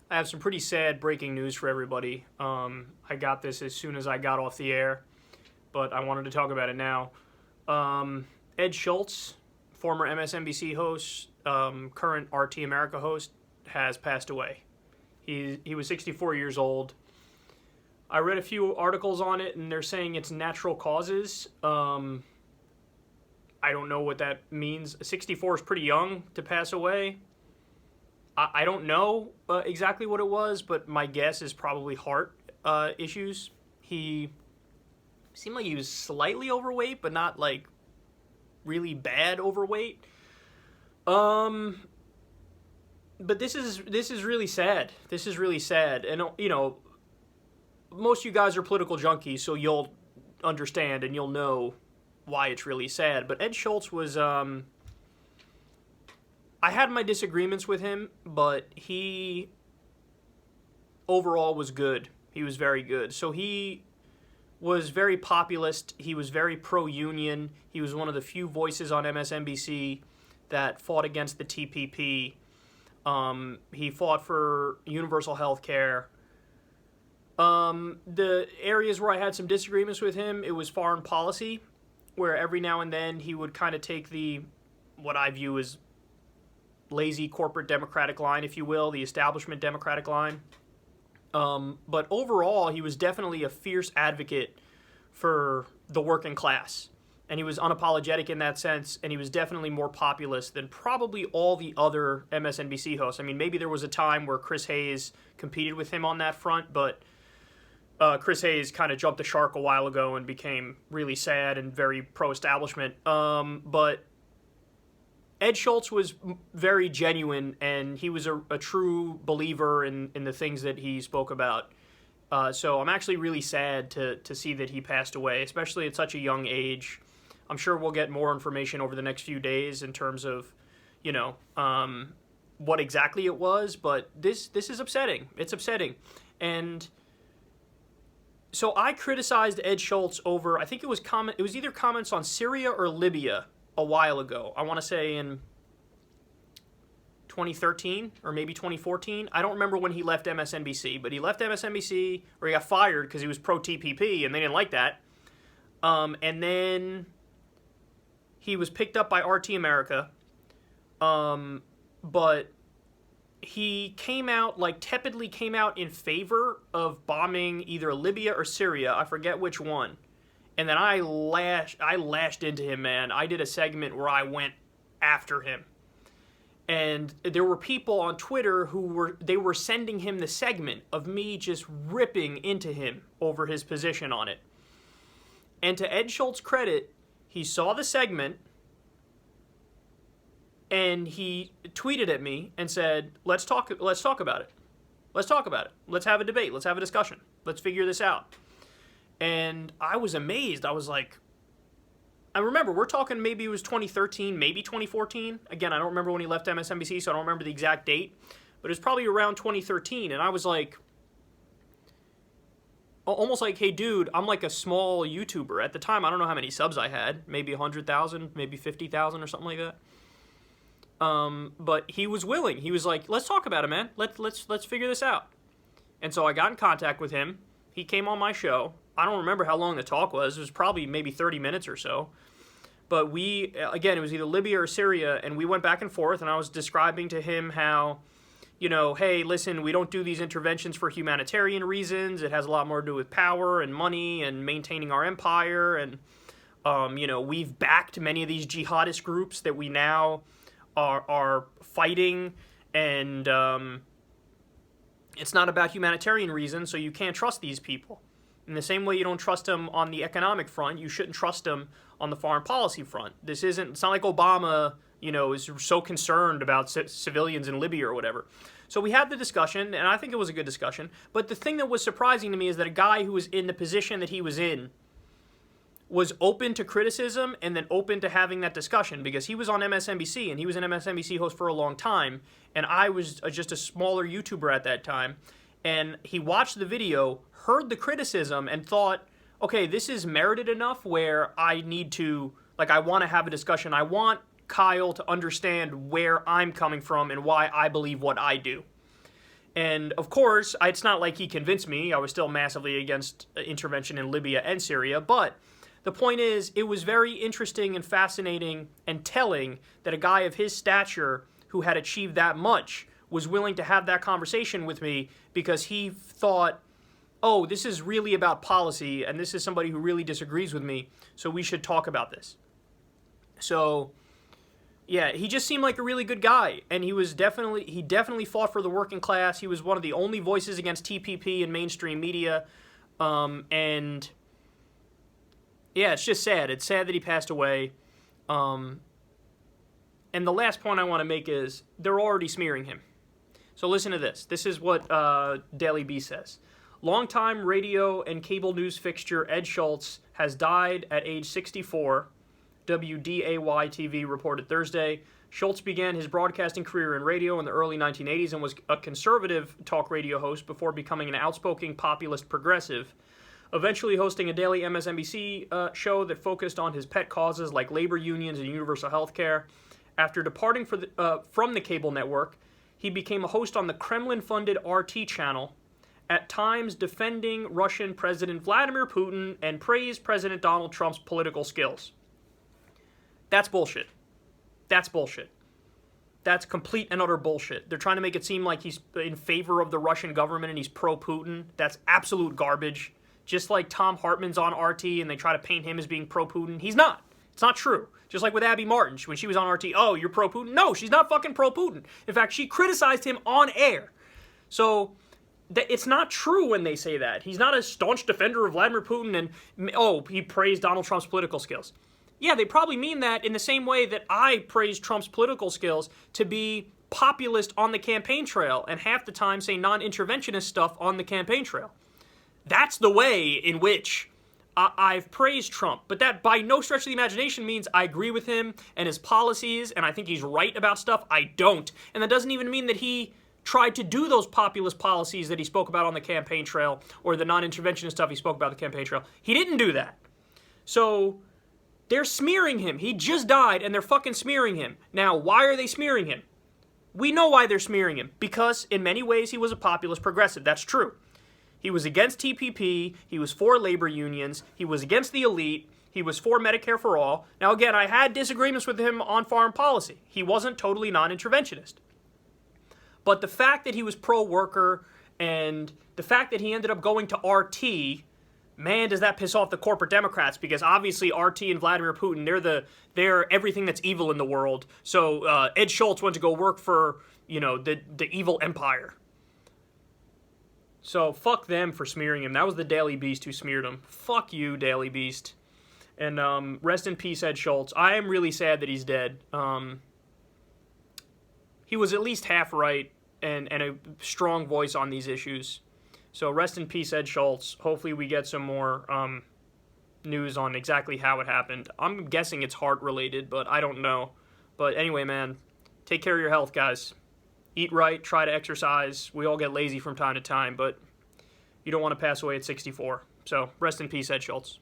I have some pretty sad breaking news for everybody. I got this as soon as I got off the air, but I wanted to talk about it now. Ed Schultz, former MSNBC host, current RT America host, has passed away. He was 64 years old. I read a few articles on it, and they're saying it's natural causes. I don't know what that means. 64 is pretty young to pass away. I don't know exactly what it was, but my guess is probably heart issues. He seemed like he was slightly overweight, but not like really bad overweight. But this is really sad. This is really sad, and most of you guys are political junkies, so you'll understand and you'll know why it's really sad. But Ed Schultz was I had my disagreements with him, but he overall was good. He was very good. So he was very populist. He was very pro-union. He was one of the few voices on MSNBC that fought against the TPP. He fought for universal health care. The areas where I had some disagreements with him, it was foreign policy, where every now and then he would kind of take what I view as lazy corporate Democratic line, if you will, the establishment Democratic line. But overall, he was definitely a fierce advocate for the working class. And he was unapologetic in that sense, and he was definitely more populist than probably all the other MSNBC hosts. I mean, maybe there was a time where Chris Hayes competed with him on that front, but Chris Hayes kind of jumped the shark a while ago and became really sad and very pro-establishment. But Ed Schultz was very genuine, and he was a true believer in the things that he spoke about. So I'm actually really sad to see that he passed away, especially at such a young age. I'm sure we'll get more information over the next few days in terms of, what exactly it was, but this is upsetting. It's upsetting. And so I criticized Ed Schultz over, I think it was either comments on Syria or Libya a while ago. I want to say in 2013 or maybe 2014. I don't remember when he left MSNBC, but he left MSNBC, or he got fired because he was pro-TPP, and they didn't like that. And then he was picked up by RT America, but he tepidly came out in favor of bombing either Libya or Syria. I forget which one. And then I lashed into him, man. I did a segment where I went after him. And there were people on Twitter who were sending him the segment of me just ripping into him over his position on it. And to Ed Schultz's credit, he saw the segment and he tweeted at me and said, let's talk about it. Let's talk about it. Let's have a debate. Let's have a discussion. Let's figure this out. And I was amazed. I was like, I remember, we're talking maybe it was 2013, maybe 2014. Again, I don't remember when he left MSNBC, so I don't remember the exact date. But it was probably around 2013. And I was like, almost like, hey, dude, I'm like a small YouTuber. At the time, I don't know how many subs I had. Maybe 100,000, maybe 50,000 or something like that. But he was willing. He was like, let's talk about it, man. Let's figure this out. And so I got in contact with him. He came on my show. I don't remember how long the talk was. It was probably maybe 30 minutes or so. But it was either Libya or Syria, and we went back and forth, and I was describing to him how, hey, listen, we don't do these interventions for humanitarian reasons. It has a lot more to do with power and money and maintaining our empire. And, we've backed many of these jihadist groups that we now are fighting, and it's not about humanitarian reasons, so you can't trust these people. In the same way you don't trust them on the economic front, you shouldn't trust them on the foreign policy front. It's not like Obama, is so concerned about civilians in Libya or whatever. So we had the discussion, and I think it was a good discussion. But the thing that was surprising to me is that a guy who was in the position that he was in was open to criticism and then open to having that discussion, because he was on MSNBC, and he was an MSNBC host for a long time, and I was just a smaller YouTuber at that time. And he watched the video, heard the criticism, and thought, okay, this is merited enough where I need to, I want to have a discussion. I want Kyle to understand where I'm coming from and why I believe what I do. And, of course, it's not like he convinced me. I was still massively against intervention in Libya and Syria. But the point is, it was very interesting and fascinating and telling that a guy of his stature who had achieved that much was willing to have that conversation with me because he thought, oh, this is really about policy, and this is somebody who really disagrees with me, so we should talk about this. So, yeah, he just seemed like a really good guy, and he definitely fought for the working class. He was one of the only voices against TPP in mainstream media, and yeah, it's just sad. It's sad that he passed away. And the last point I want to make is they're already smearing him. So listen to this. This is what Daily Beast says. Longtime radio and cable news fixture Ed Schultz has died at age 64, WDAY-TV reported Thursday. Schultz began his broadcasting career in radio in the early 1980s and was a conservative talk radio host before becoming an outspoken populist progressive, eventually hosting a daily MSNBC show that focused on his pet causes like labor unions and universal health care. After departing from the cable network, he became a host on the Kremlin-funded RT channel, at times defending Russian President Vladimir Putin and praised President Donald Trump's political skills. That's bullshit. That's bullshit. That's complete and utter bullshit. They're trying to make it seem like he's in favor of the Russian government and he's pro-Putin. That's absolute garbage. Just like Tom Hartman's on RT and they try to paint him as being pro-Putin. He's not. It's not true. Just like with Abby Martin, when she was on RT, oh, you're pro-Putin? No, she's not fucking pro-Putin. In fact, she criticized him on air. So, it's not true when they say that. He's not a staunch defender of Vladimir Putin and, oh, he praised Donald Trump's political skills. Yeah, they probably mean that in the same way that I praise Trump's political skills to be populist on the campaign trail and half the time say non-interventionist stuff on the campaign trail. That's the way in which I've praised Trump, but that by no stretch of the imagination means I agree with him and his policies, and I think he's right about stuff. I don't. And that doesn't even mean that he tried to do those populist policies that he spoke about on the campaign trail or the non-interventionist stuff he spoke about on the campaign trail. He didn't do that. So they're smearing him. He just died, and they're fucking smearing him. Now, why are they smearing him? We know why they're smearing him. Because in many ways he was a populist progressive. That's true. He was against TPP, he was for labor unions, he was against the elite, he was for Medicare for all. Now again, I had disagreements with him on foreign policy. He wasn't totally non-interventionist. But the fact that he was pro-worker and the fact that he ended up going to RT, man, does that piss off the corporate Democrats, because obviously RT and Vladimir Putin, they're everything that's evil in the world. So Ed Schultz went to go work for, the evil empire. So, fuck them for smearing him. That was the Daily Beast who smeared him. Fuck you, Daily Beast. And rest in peace, Ed Schultz. I am really sad that he's dead. He was at least half right and a strong voice on these issues. So, rest in peace, Ed Schultz. Hopefully we get some more news on exactly how it happened. I'm guessing it's heart-related, but I don't know. But anyway, man, take care of your health, guys. Eat right, try to exercise. We all get lazy from time to time, but you don't want to pass away at 64. So, rest in peace, Ed Schultz.